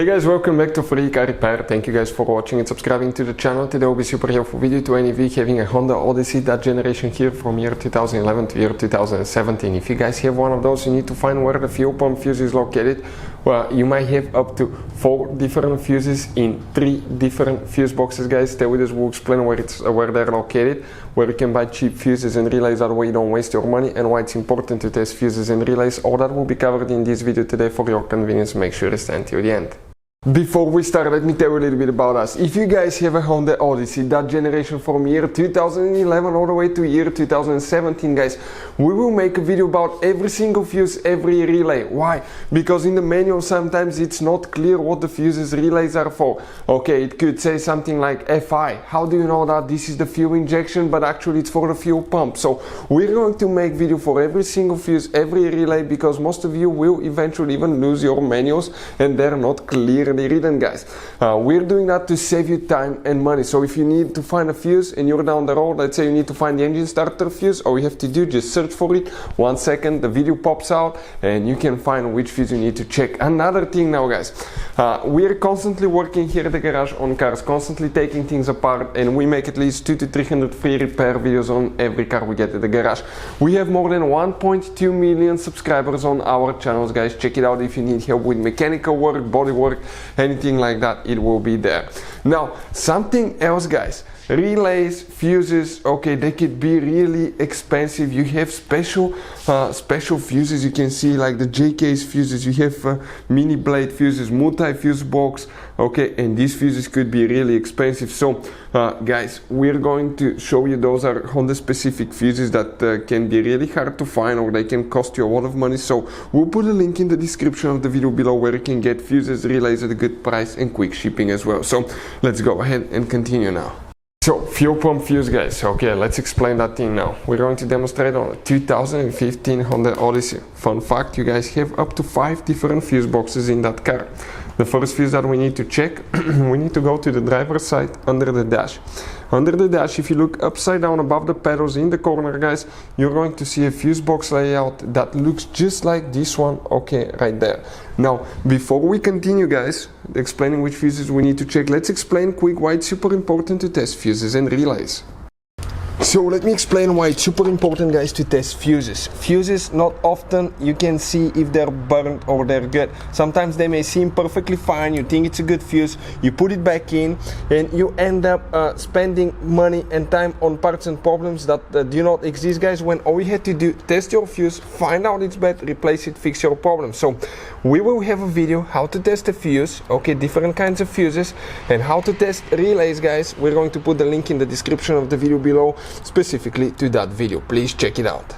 Hey guys, welcome back to Free Car Repair. Thank you guys for watching and subscribing to the channel. Today will be super helpful video to any week having a Honda Odyssey, that generation here from year 2011 to year 2017. If you guys have one of those, you need to find where the fuel pump fuse is located. Well, you might have up to 4 different fuses in 3 different fuse boxes, guys. Stay with us, we'll explain where they're located, where you can buy cheap fuses and relays, that way you don't waste your money, and why it's important to test fuses and relays. All that will be covered in this video today for your convenience. Make sure to stay until the end. Before we start, let me tell you a little bit about us. If you guys have a Honda Odyssey, that generation from year 2011 all the way to year 2017, guys, we will make a video about every single fuse, every relay. Why? Because in the manual sometimes it's not clear what the fuses relays are for. Okay, it could say something like FI. How do you know that this is the fuel injection, but actually it's for the fuel pump? So we're going to make video for every single fuse, every relay, because most of you will eventually even lose your manuals and they're not clear written, guys. We're doing that to save you time and money. So if you need to find a fuse and you're down the road, let's say you need to find the engine starter fuse, all you have to do, just search for it. 1 second, the video pops out and you can find which fuse you need to check. Another thing now, guys, we're constantly working here at the garage on cars, constantly taking things apart, and we make at least 200 to 300 free repair videos on every car we get at the garage. We have more than 1.2 million subscribers on our channels, guys. Check it out if you need help with mechanical work, body work, anything like that, it will be there. Now, something else, guys, relays, fuses, okay, they could be really expensive. You have special fuses, you can see like the JK's fuses, you have mini blade fuses, multi-fuse box, okay, and these fuses could be really expensive. So guys, we're going to show you those are Honda specific fuses that can be really hard to find, or they can cost you a lot of money. So we'll put a link in the description of the video below where you can get fuses, relays at a good price and quick shipping as well. So let's go ahead and continue now. So, fuel pump fuse, guys. Okay, let's explain that thing now. We're going to demonstrate on a 2015 Honda Odyssey. Fun fact, you guys have up to 5 different fuse boxes in that car. The first fuse that we need to check, we need to go to the driver's side under the dash. Under the dash, if you look upside down above the pedals in the corner, guys, you're going to see a fuse box layout that looks just like this one, okay, right there. Now, before we continue, guys, explaining which fuses we need to check, let's explain quick why it's super important to test fuses and relays. So let me explain why it's super important, guys, to test fuses. Fuses, not often you can see if they're burnt or they're good. Sometimes they may seem perfectly fine, you think it's a good fuse, you put it back in and you end up spending money and time on parts and problems that do not exist, guys, when all you had to do, test your fuse, find out it's bad, replace it, fix your problem. So we will have a video how to test a fuse, okay, different kinds of fuses, and how to test relays, guys. We're going to put the link in the description of the video below specifically to that video. Please check it out.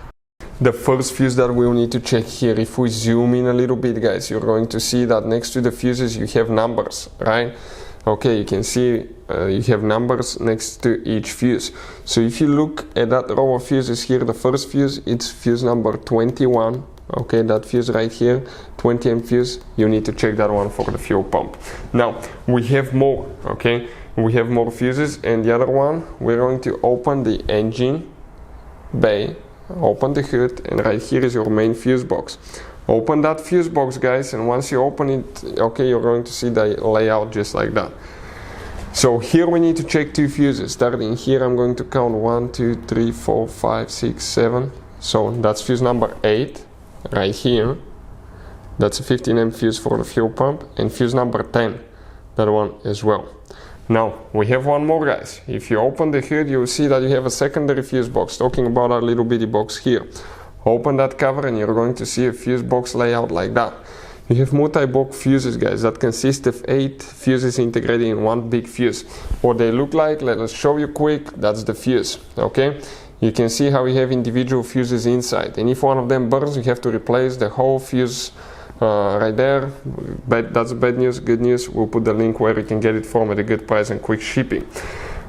The first fuse that we'll need to check here, if we zoom in a little bit, guys, you're going to see that next to the fuses you have numbers, right? Okay, you can see you have numbers next to each fuse. So if you look at that row of fuses here, the first fuse, it's fuse number 21. Okay, that fuse right here, 20 amp fuse, you need to check that one for the fuel pump. Now, we have more, okay? We have more fuses, and the other one, we're going to open the engine bay, open the hood, and right here is your main fuse box. Open that fuse box, guys, and once you open it, okay, you're going to see the layout just like that. So here we need to check 2 fuses. Starting here, I'm going to count 1, 2, 3, 4, 5, 6, 7. So that's fuse number 8. Right here, that's a 15 amp fuse for the fuel pump, and fuse number 10, that one as well. Now we have one more, guys. If you open the hood, you'll see that you have a secondary fuse box, talking about our little bitty box here. Open that cover and you're going to see a fuse box layout like that. You have multi-box fuses, guys, that consist of 8 fuses integrated in one big fuse. What they look like, let us show you quick. That's the fuse, okay? You can see how we have individual fuses inside, and if one of them burns, you have to replace the whole fuse right there. But that's bad news. Good news, we'll put the link where you can get it from at a good price and quick shipping.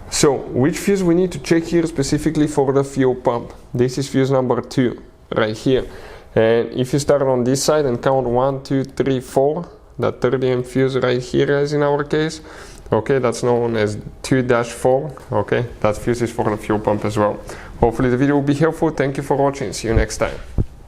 So which fuse we need to check here specifically for the fuel pump? This is fuse number 2 right here, and if you start on this side and count 1, 2, 3, 4, that 30 amp fuse right here, as in our case, okay, that's known as 2-4, okay, that fuse is for the fuel pump as well. Hopefully the video will be helpful. Thank you for watching. See you next time.